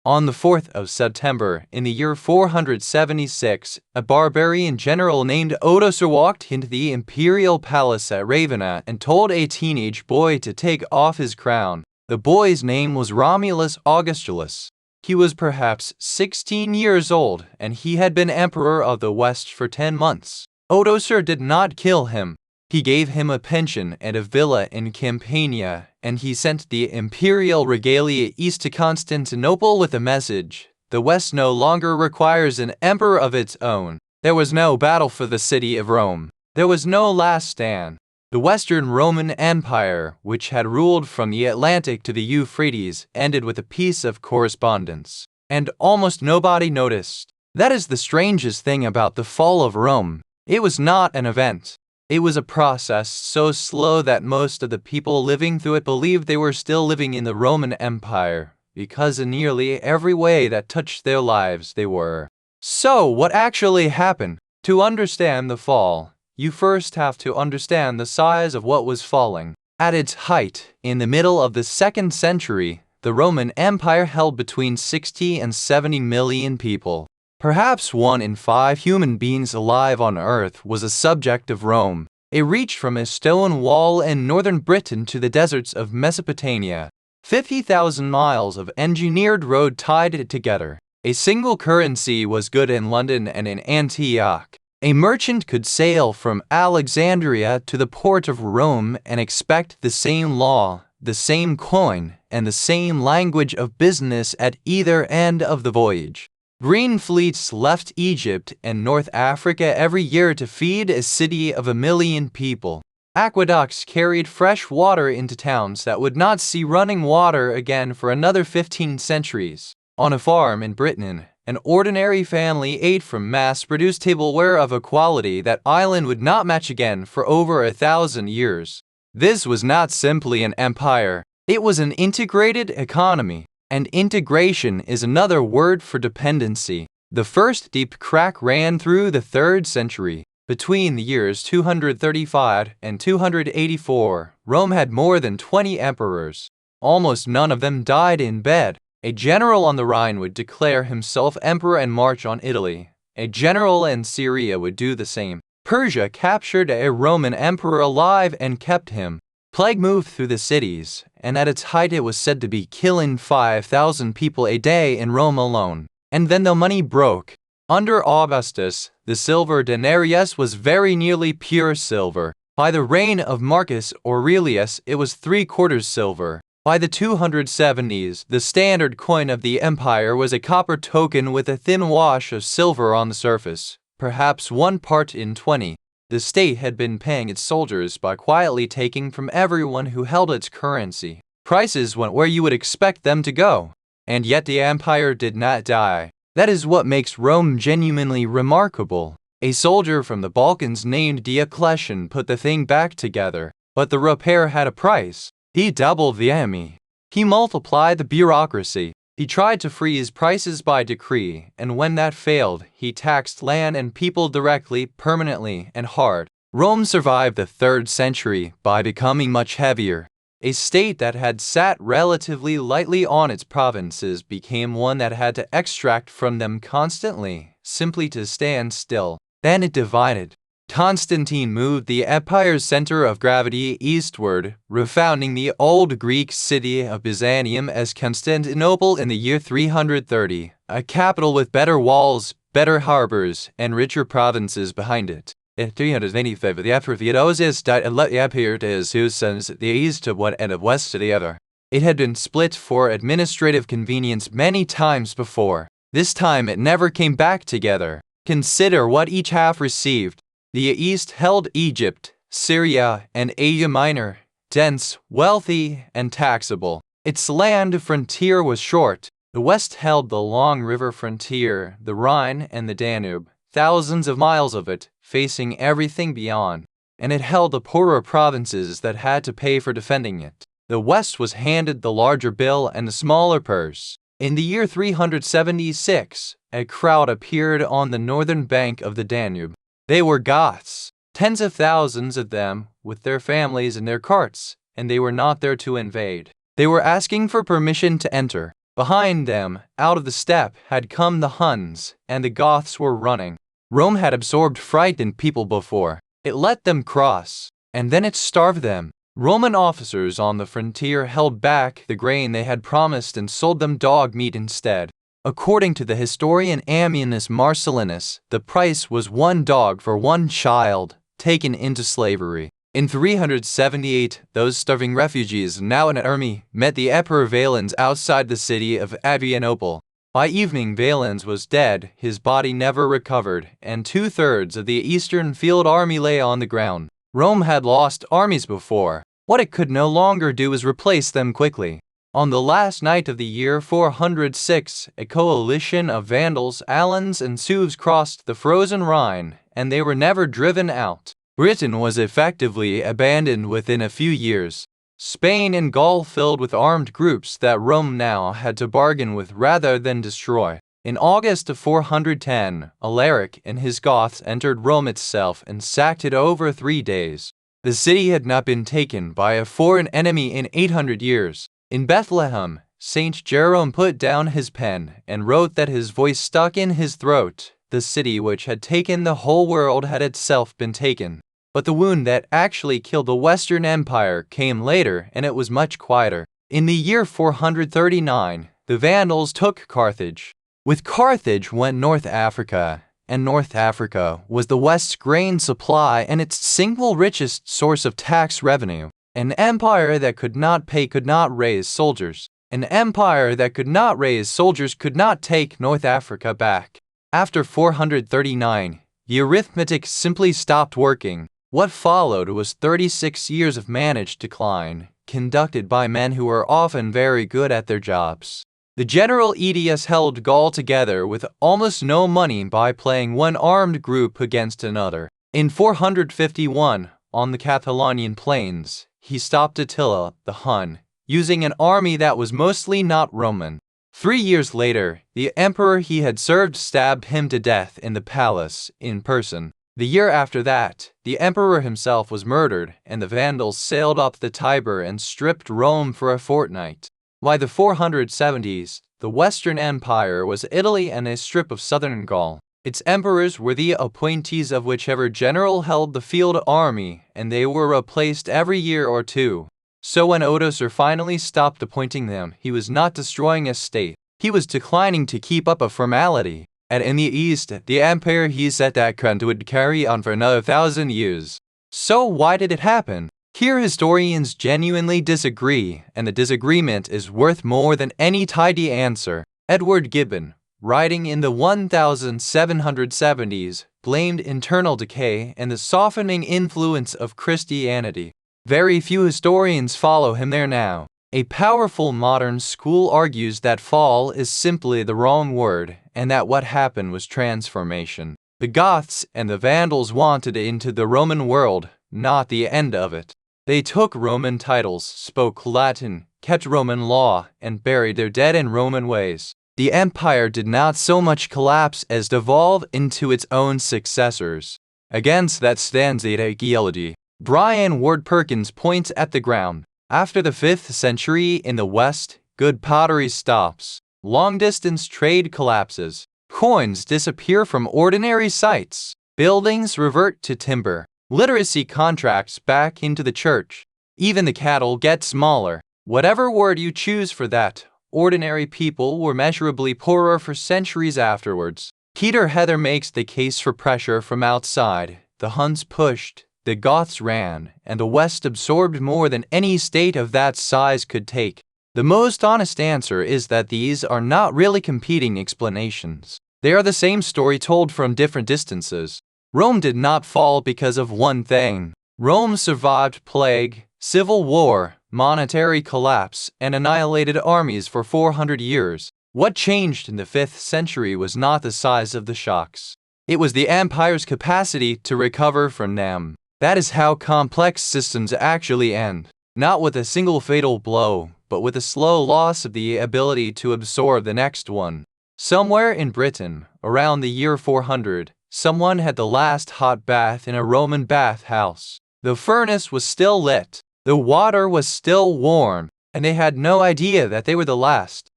On the 4th of September, in the year 476, a barbarian general named Odoacer walked into the imperial palace at Ravenna and told a teenage boy to take off his crown. The boy's name was Romulus Augustulus. He was perhaps 16 years old, and he had been emperor of the West for 10 months. Odoacer did not kill him. He gave him a pension and a villa in Campania, and he sent the imperial regalia east to Constantinople with a message: the West no longer requires an emperor of its own. There was no battle for the city of Rome. There was no last stand. The Western Roman Empire, which had ruled from the Atlantic to the Euphrates, ended with a peace of correspondence, and almost nobody noticed. That is the strangest thing about the fall of Rome. It was not an event. It was a process so slow that most of the people living through it believed they were still living in the Roman Empire, because in nearly every way that touched their lives they were. So, what actually happened? To understand the fall, you first have to understand the size of what was falling. At its height, in the middle of the 2nd century, the Roman Empire held between 60 and 70 million people. Perhaps 1 in 5 human beings alive on Earth was a subject of Rome. It reached from a stone wall in northern Britain to the deserts of Mesopotamia. 50,000 miles of engineered road tied it together. A single currency was good in London and in Antioch. A merchant could sail from Alexandria to the port of Rome and expect the same law, the same coin, and the same language of business at either end of the voyage. Green fleets left Egypt and North Africa every year to feed a city of 1 million people. Aqueducts carried fresh water into towns that would not see running water again for another 15 centuries. On a farm in Britain, an ordinary family ate from mass-produced tableware of a quality that Ireland would not match again for over 1,000 years. This was not simply an empire, it was an integrated economy. And integration is another word for dependency. The first deep crack ran through the 3rd century. Between the years 235 and 284, Rome had more than 20 emperors. Almost none of them died in bed. A general on the Rhine would declare himself emperor and march on Italy. A general in Syria would do the same. Persia captured a Roman emperor alive and kept him. Plague moved through the cities, and at its height it was said to be killing 5,000 people a day in Rome alone. And then the money broke. Under Augustus, the silver denarius was very nearly pure silver. By the reign of Marcus Aurelius, it was 3/4 silver. By the 270s, the standard coin of the empire was a copper token with a thin wash of silver on the surface, perhaps 1 part in 20. The state had been paying its soldiers by quietly taking from everyone who held its currency. Prices went where you would expect them to go. And yet the empire did not die. That is what makes Rome genuinely remarkable. A soldier from the Balkans named Diocletian put the thing back together, but the repair had a price. He doubled the army. He multiplied the bureaucracy. He tried to freeze prices by decree, and when that failed, he taxed land and people directly, permanently, and hard. Rome survived the 3rd century by becoming much heavier. A state that had sat relatively lightly on its provinces became one that had to extract from them constantly, simply to stand still. Then it divided. Constantine moved the empire's center of gravity eastward, refounding the old Greek city of Byzantium as Constantinople in the year 330, a capital with better walls, better harbors, and richer provinces behind it. In 325, the emperor Theodosius died and let the empire to his two sons the east to one and the west to the other. It had been split for administrative convenience many times before. This time it never came back together. Consider what each half received. The east held Egypt, Syria, and Asia Minor, dense, wealthy, and taxable. Its land frontier was short. The west held the long river frontier, the Rhine and the Danube, thousands of miles of it, facing everything beyond. And it held the poorer provinces that had to pay for defending it. The west was handed the larger bill and the smaller purse. In the year 376, a crowd appeared on the northern bank of the Danube. They were Goths, tens of thousands of them, with their families and their carts, and they were not there to invade. They were asking for permission to enter. Behind them, out of the steppe, had come the Huns, and the Goths were running. Rome had absorbed frightened people before. It let them cross, and then it starved them. Roman officers on the frontier held back the grain they had promised and sold them dog meat instead. According to the historian Ammianus Marcellinus, the price was 1 dog for 1 child taken into slavery. In 378, those starving refugees, now an army, met the Emperor Valens outside the city of Adrianople. By evening, Valens was dead, his body never recovered, and 2/3 of the Eastern Field Army lay on the ground. Rome had lost armies before. What it could no longer do was replace them quickly. On the last night of the year 406, a coalition of Vandals, Alans, and Sueves crossed the frozen Rhine, and they were never driven out. Britain was effectively abandoned within a few years. Spain and Gaul filled with armed groups that Rome now had to bargain with rather than destroy. In August of 410, Alaric and his Goths entered Rome itself and sacked it over 3 days. The city had not been taken by a foreign enemy in 800 years. In Bethlehem, Saint Jerome put down his pen and wrote that his voice stuck in his throat. The city which had taken the whole world had itself been taken. But the wound that actually killed the Western Empire came later, and it was much quieter. In the year 439, the Vandals took Carthage. With Carthage went North Africa, and North Africa was the West's grain supply and its single richest source of tax revenue. An empire that could not pay could not raise soldiers. An empire that could not raise soldiers could not take North Africa back. After 439, the arithmetic simply stopped working. What followed was 36 years of managed decline, conducted by men who were often very good at their jobs. The general Aetius held Gaul together with almost no money by playing one armed group against another. In 451, on the Catalaunian plains, he stopped Attila, the Hun, using an army that was mostly not Roman. 3 years later, the emperor he had served stabbed him to death in the palace in person. The year after that, the emperor himself was murdered, and the Vandals sailed up the Tiber and stripped Rome for a fortnight. By the 470s, the Western Empire was Italy and a strip of southern Gaul. Its emperors were the appointees of whichever general held the field army, and they were replaced every year or two. So when Odoacer finally stopped appointing them, he was not destroying a state. He was declining to keep up a formality. And in the East, the empire he set that country would carry on for another 1,000 years. So why did it happen? Here historians genuinely disagree, and the disagreement is worth more than any tidy answer. Edward Gibbon, writing in the 1770s, blamed internal decay and the softening influence of Christianity. Very few historians follow him there now. A powerful modern school argues that fall is simply the wrong word, and that what happened was transformation. The Goths and the Vandals wanted into the Roman world, not the end of it. They took Roman titles, spoke Latin, kept Roman law, and buried their dead in Roman ways. The empire did not so much collapse as devolve into its own successors. Against that stands the ideology. Brian Ward Perkins points at the ground. After the 5th century in the West, good pottery stops. Long-distance trade collapses. Coins disappear from ordinary sites. Buildings revert to timber. Literacy contracts back into the church. Even the cattle get smaller. Whatever word you choose for that, ordinary people were measurably poorer for centuries afterwards. Peter Heather makes the case for pressure from outside. The Huns pushed. The Goths ran, and the West absorbed more than any state of that size could take. The most honest answer is that these are not really competing explanations. They are the same story told from different distances. Rome did not fall because of one thing. Rome survived plague, civil war, monetary collapse, and annihilated armies for 400 years. What changed in the 5th century was not the size of the shocks. It was the empire's capacity to recover from them. That is how complex systems actually end. Not with a single fatal blow, but with a slow loss of the ability to absorb the next one. Somewhere in Britain, around the year 400, someone had the last hot bath in a Roman bathhouse. The furnace was still lit, the water was still warm, and they had no idea that they were the last.